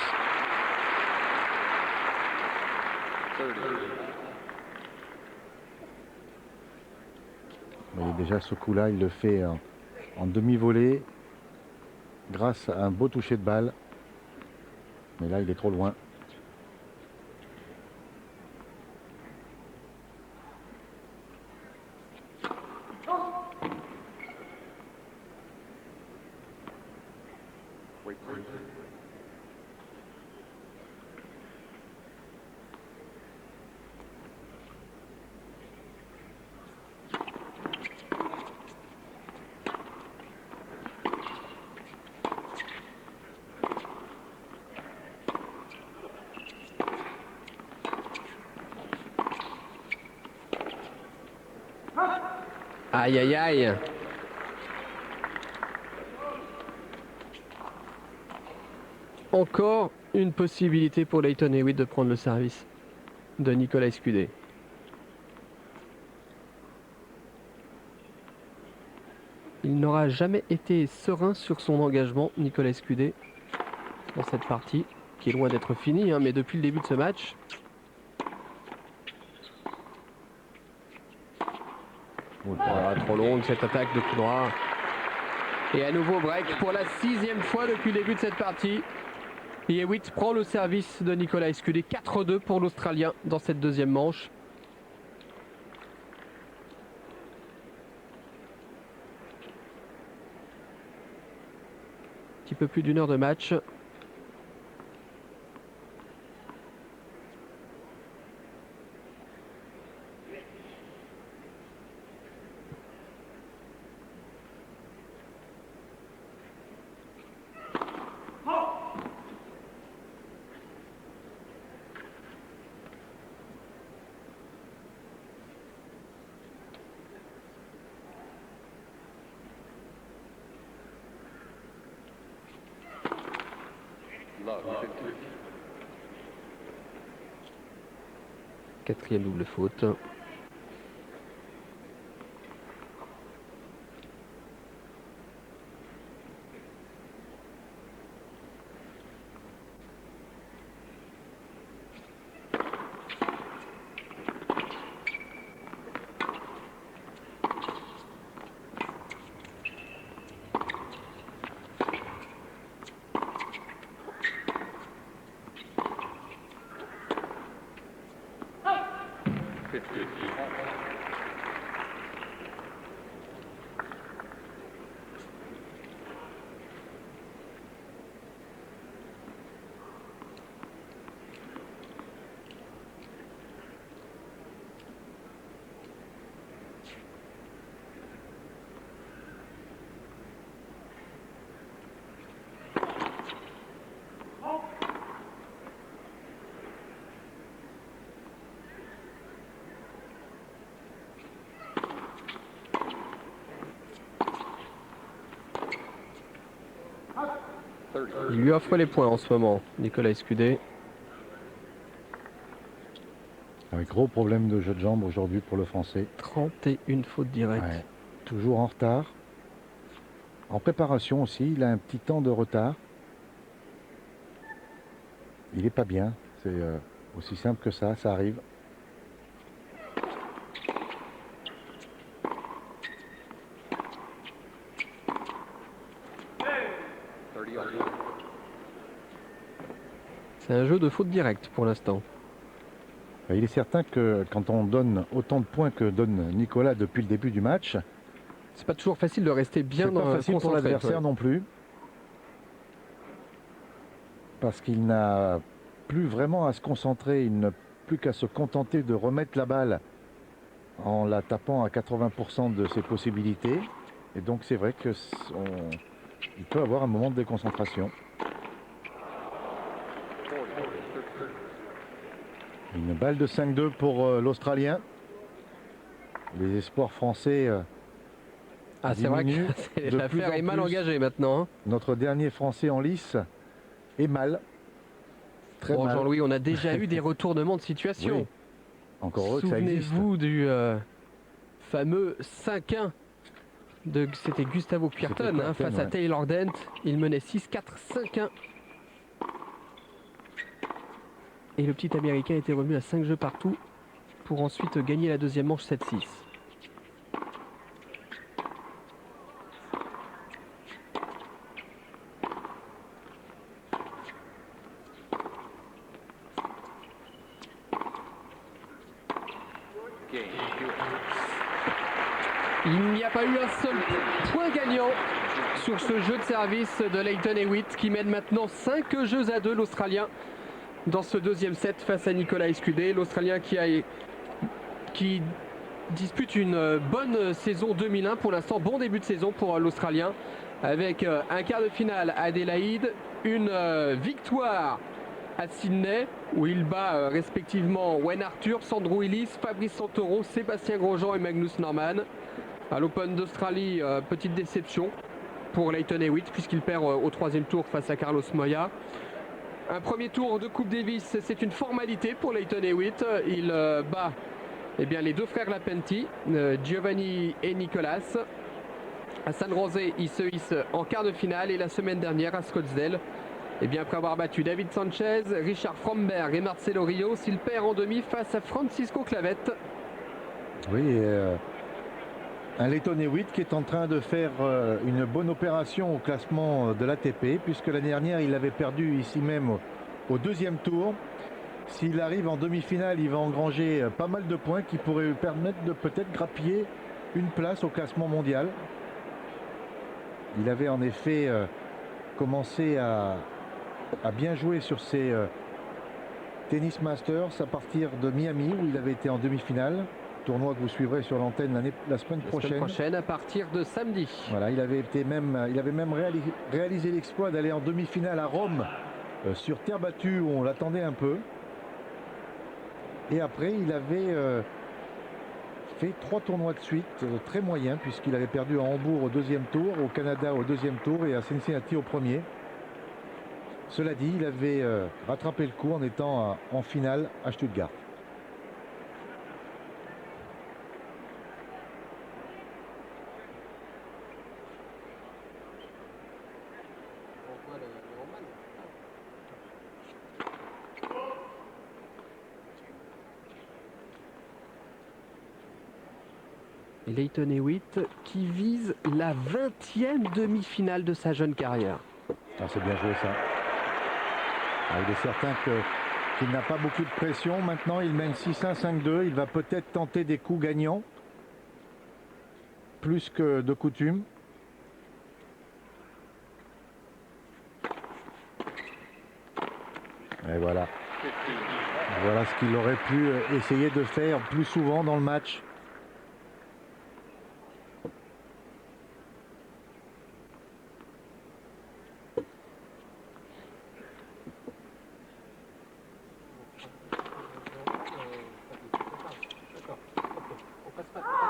30. Vous voyez déjà ce coup-là, il le fait en demi-volée grâce à un beau toucher de balle. Mais là, il est trop loin. Wait, please. Aïe, aïe, aïe. Encore une possibilité pour Lleyton Hewitt de prendre le service de Nicolas Escudé. Il n'aura jamais été serein sur son engagement, Nicolas Escudé, dans cette partie, qui est loin d'être finie, hein, mais depuis le début de ce match. Voilà, trop longue cette attaque de coup droit. Et à nouveau break pour la 6e fois depuis le début de cette partie. Et Hewitt prend le service de Nicolas Escudé. 4-2 pour l'Australien dans cette deuxième manche. Un petit peu plus d'1 heure de match. Love, 50. Quatrième double faute. Il lui offre les points en ce moment, Nicolas Escudé. Un gros problème de jeu de jambes aujourd'hui pour le Français. 31 fautes directes. Ouais, toujours en retard. En préparation aussi, il a un petit temps de retard. Il n'est pas bien. C'est aussi simple que ça arrive. C'est un jeu de faute directe pour l'instant. Il est certain que quand on donne autant de points que donne Nicolas depuis le début du match, C'est pas toujours facile de rester bien c'est pas facile pour concentré. l'adversaire non plus. Parce qu'il n'a plus vraiment à se concentrer, il n'a plus qu'à se contenter de remettre la balle en la tapant à 80% de ses possibilités. Et donc c'est vrai que il peut avoir un moment de déconcentration. Une balle de 5-2 pour l'Australien. Les espoirs français Ah, c'est vrai que diminuent de plus l'affaire en est mal plus. engagée maintenant. Hein. Notre dernier Français en lice est mal. Très Bon, mal. Jean-Louis, on a déjà eu des retournements de situation. Oui. Encore heureux que ça existe. Souvenez-vous du fameux 5-1 c'était Gustavo Kuerten C'était Kuerten, face à ouais. Taylor Dent. Il menait 6-4, 5-1. Et le petit Américain était revenu à 5 jeux partout pour ensuite gagner la deuxième manche 7-6. Game. Il n'y a pas eu un seul point gagnant sur ce jeu de service de Lleyton Hewitt qui mène maintenant 5 jeux à 2 l'Australien dans ce deuxième set face à Nicolas Escudé. L'Australien qui dispute une bonne saison 2001 pour l'instant, bon début de saison pour l'Australien avec un quart de finale à Adélaïde, une victoire à Sydney où il bat respectivement Wayne Arthur, Sandro Illis, Fabrice Santoro, Sébastien Grosjean et Magnus Norman. À l'Open d'Australie, petite déception pour Lleyton Hewitt puisqu'il perd au troisième tour face à Carlos Moya. Un premier tour de Coupe Davis, c'est une formalité pour Lleyton Hewitt. Il bat les deux frères Lapenti, Giovanni et Nicolas. À San José, il se hisse en quart de finale et la semaine dernière à Scottsdale, après avoir battu David Sanchez, Richard Fromberg et Marcelo Rios, il perd en demi face à Francisco Clavet. Oui, un Lleyton Hewitt qui est en train de faire une bonne opération au classement de l'ATP, puisque l'année dernière il avait perdu ici même au deuxième tour. S'il arrive en demi-finale, il va engranger pas mal de points qui pourraient lui permettre de peut-être grappiller une place au classement mondial. Il avait en effet commencé à bien jouer sur ses Tennis Masters à partir de Miami où il avait été en demi-finale. Tournoi que vous suivrez sur l'antenne la semaine prochaine. À partir de samedi. Voilà, il avait même réalisé l'exploit d'aller en demi-finale à Rome sur terre battue où on l'attendait un peu. Et après, il avait fait 3 tournois de suite très moyens puisqu'il avait perdu à Hambourg au deuxième tour, au Canada au deuxième tour et à Cincinnati au premier. Cela dit, il avait rattrapé le coup en étant en finale à Stuttgart. Et Lleyton Hewitt qui vise la 20e demi-finale de sa jeune carrière. Ah, c'est bien joué ça. Ah, il est certain qu'il n'a pas beaucoup de pression. Maintenant, il mène 6-1, 5-2. Il va peut-être tenter des coups gagnants. Plus que de coutume. Et voilà. Voilà ce qu'il aurait pu essayer de faire plus souvent dans le match.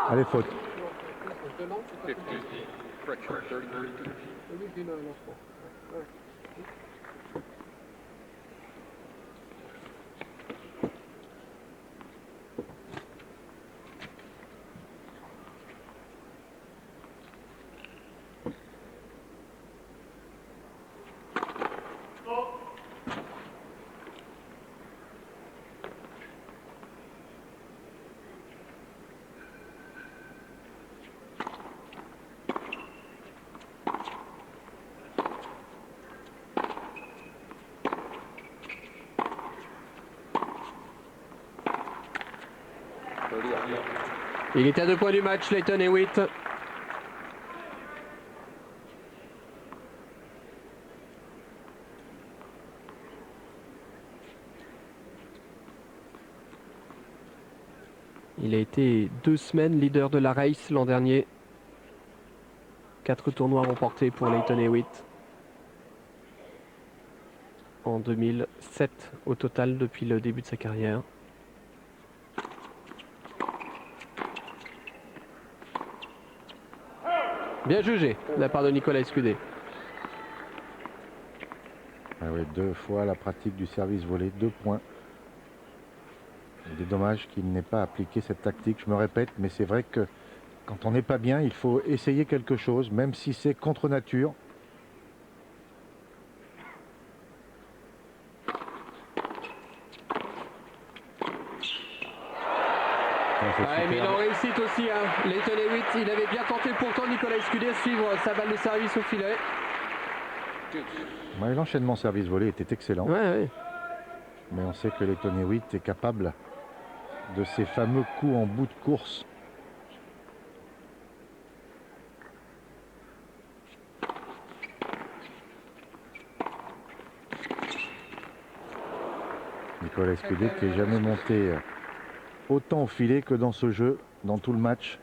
Allez, faute. 50. Correction, 30. Il est à 2 points du match, Lleyton Hewitt. Il a été 2 semaines leader de la race l'an dernier. 4 tournois remportés pour Lleyton Hewitt. En 2007 au total depuis le début de sa carrière. Bien jugé de la part de Nicolas Escudé. Ah oui, 2 fois la pratique du service volé, 2 points. Il est dommage qu'il n'ait pas appliqué cette tactique, je me répète, mais c'est vrai que quand on n'est pas bien, il faut essayer quelque chose, même si c'est contre nature. Mais il en réussit aussi, hein. Lleyton Hewitt, il avait bien tenté pourtant Nicolas Escudé à suivre sa balle de service au filet. Ouais, l'enchaînement service volé était excellent. Ouais. Mais on sait que Lleyton Hewitt est capable de ces fameux coups en bout de course. Nicolas Escudé qui n'est jamais monté autant au filet que dans ce jeu, dans tout le match.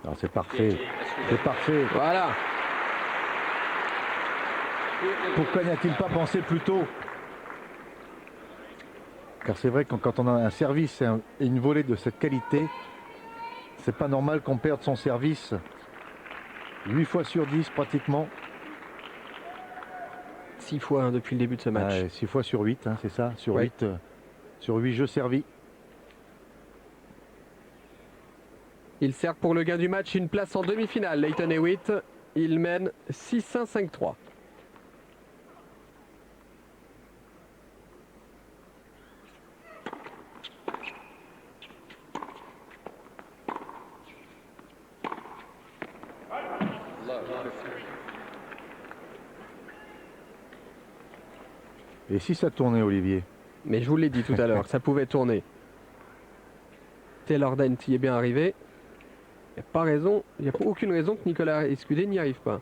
Alors c'est parfait, c'est parfait. Voilà. Pourquoi n'y a-t-il pas pensé plus tôt? Car c'est vrai que quand on a un service et une volée de cette qualité, c'est pas normal qu'on perde son service 8 fois sur 10 pratiquement. 6 fois hein, depuis le début de ce match. 6 fois sur 8, hein, c'est ça, sur Ouais. 8, sur 8 jeux servis. Il sert pour le gain du match une place en demi-finale. Lleyton Hewitt, il mène 6-1, 5-3. Et si ça tournait, Olivier? Mais je vous l'ai dit tout à l'heure, ça pouvait tourner. Taylor Dent y est bien arrivé. Il n'y a pas aucune raison que Nicolas Escudé n'y arrive pas.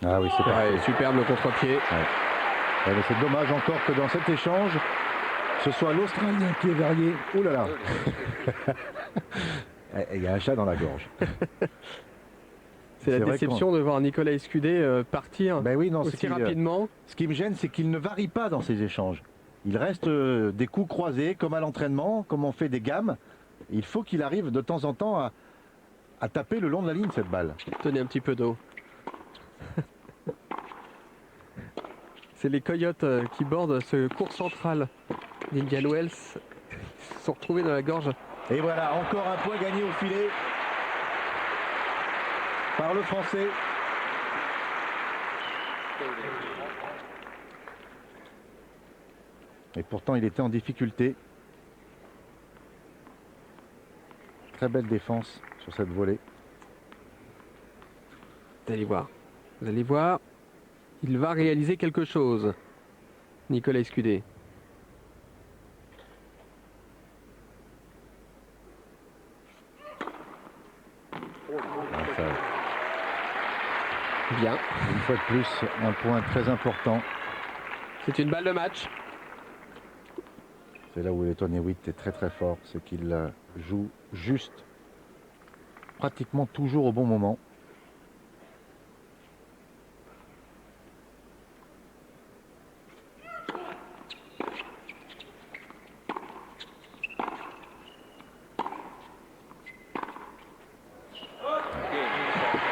Ah oui, c'est parfait. Ouais, superbe le contre-pied. Ouais, mais c'est dommage encore que dans cet échange, ce soit l'Australien qui est varié. Ouh là là. Il y a un chat dans la gorge. C'est la vrai déception de voir Nicolas Escudé partir Ben oui, non, aussi rapidement. Ce qui me gêne, c'est qu'il ne varie pas dans ses échanges. Il reste des coups croisés, comme à l'entraînement, comme on fait des gammes. Il faut qu'il arrive de temps en temps à taper le long de la ligne, cette balle. Tenez un petit peu d'eau. C'est les coyotes qui bordent ce cours central d'Indian Wells. Ils se sont retrouvés dans la gorge. Et voilà, encore un point gagné au filet par le Français. Et pourtant, il était en difficulté. très belle défense sur cette volée. Vous allez voir. Vous allez voir. Il va réaliser quelque chose. Nicolas Escudé. Ah, ça, Bien. une fois de plus, un point très important. C'est une balle de match. C'est là où Lleyton Hewitt est très très fort, c'est qu'il joue juste, pratiquement toujours au bon moment.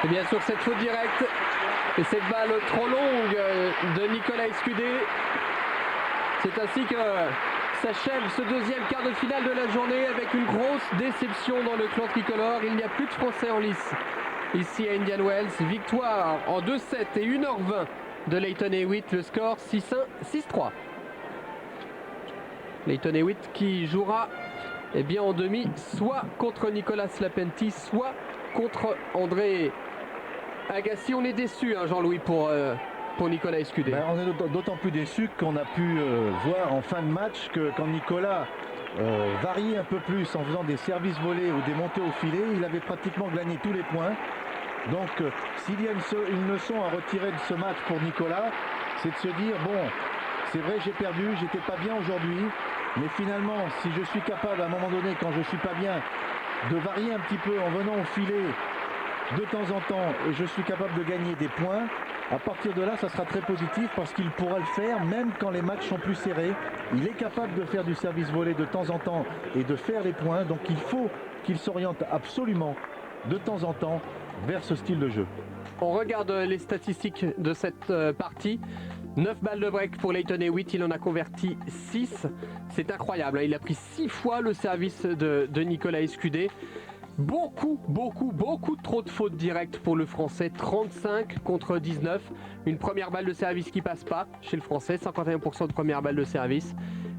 Et bien sûr cette faute directe et cette balle trop longue de Nicolas Escudé. C'est ainsi que s'achève ce deuxième quart de finale de la journée avec une grosse déception dans le clan tricolore. Il n'y a plus de Français en lice ici à Indian Wells. Victoire en 2-7 et 1h20 de Lleyton Hewitt. Le score 6-1, 6-3. Lleyton Hewitt qui jouera bien en demi, soit contre Nicolas Lapenti, soit contre André Agassi. On est déçu, hein, Jean-Louis, pour Nicolas Escudé. Ben, on est d'autant plus déçu qu'on a pu voir en fin de match que quand Nicolas variait un peu plus en faisant des services volés ou des montées au filet, il avait pratiquement gagné tous les points. Donc s'il y a une leçon à retirer de ce match pour Nicolas, c'est de se dire, bon, c'est vrai j'ai perdu, j'étais pas bien aujourd'hui, mais finalement si je suis capable à un moment donné, quand je suis pas bien, de varier un petit peu en venant au filet de temps en temps et je suis capable de gagner des points, à partir de là ça sera très positif parce qu'il pourra le faire même quand les matchs sont plus serrés. Il est capable de faire du service volé de temps en temps et de faire les points, donc il faut qu'il s'oriente absolument de temps en temps vers ce style de jeu. On regarde les statistiques de cette partie. 9 balles de break pour Lleyton Hewitt, il en a converti 6. C'est incroyable, hein. Il a pris 6 fois le service de Nicolas Escudé. Beaucoup trop de fautes directes pour le Français. 35 contre 19. Une première balle de service qui passe pas chez le Français. 51% de première balle de service.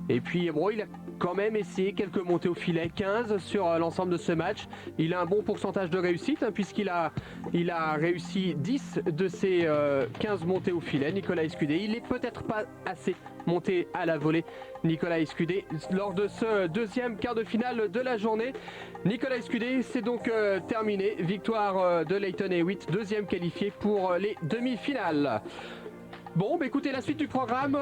Et puis bon, il a quand même essayé quelques montées au filet. 15 sur l'ensemble de ce match. Il a un bon pourcentage de réussite, hein, puisqu'il a réussi 10 de ses 15 montées au filet. Nicolas Escudé, il est peut-être pas assez monté à la volée. Nicolas Escudé, lors de ce deuxième quart de finale de la journée. Nicolas Escudé, c'est donc terminé. Victoire de Lleyton Hewitt, deuxième qualifié pour les demi-finales. Bon, bah écoutez, la suite du programme,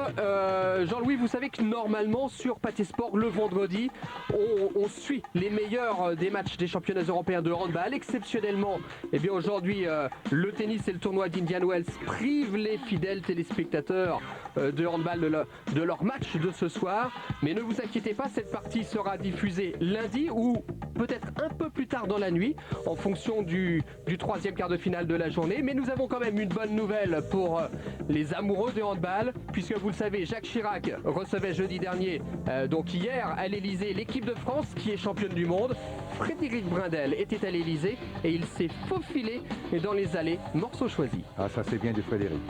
Jean-Louis, vous savez que normalement sur Pathé Sport, le vendredi, on suit les meilleurs des matchs des championnats européens de handball. Exceptionnellement, eh bien aujourd'hui, le tennis et le tournoi d'Indian Wells privent les fidèles téléspectateurs de handball de leur match de ce soir. Mais ne vous inquiétez pas, cette partie sera diffusée lundi ou peut-être un peu plus tard dans la nuit, en fonction du troisième quart de finale de la journée. Mais nous avons quand même une bonne nouvelle pour les amoureux de handball, puisque vous le savez, Jacques Chirac recevait jeudi dernier, donc hier à l'Elysée, l'équipe de France qui est championne du monde. Frédéric Brindel était à l'Elysée et il s'est faufilé dans les allées, morceau choisi. Ah, ça c'est bien du Frédéric.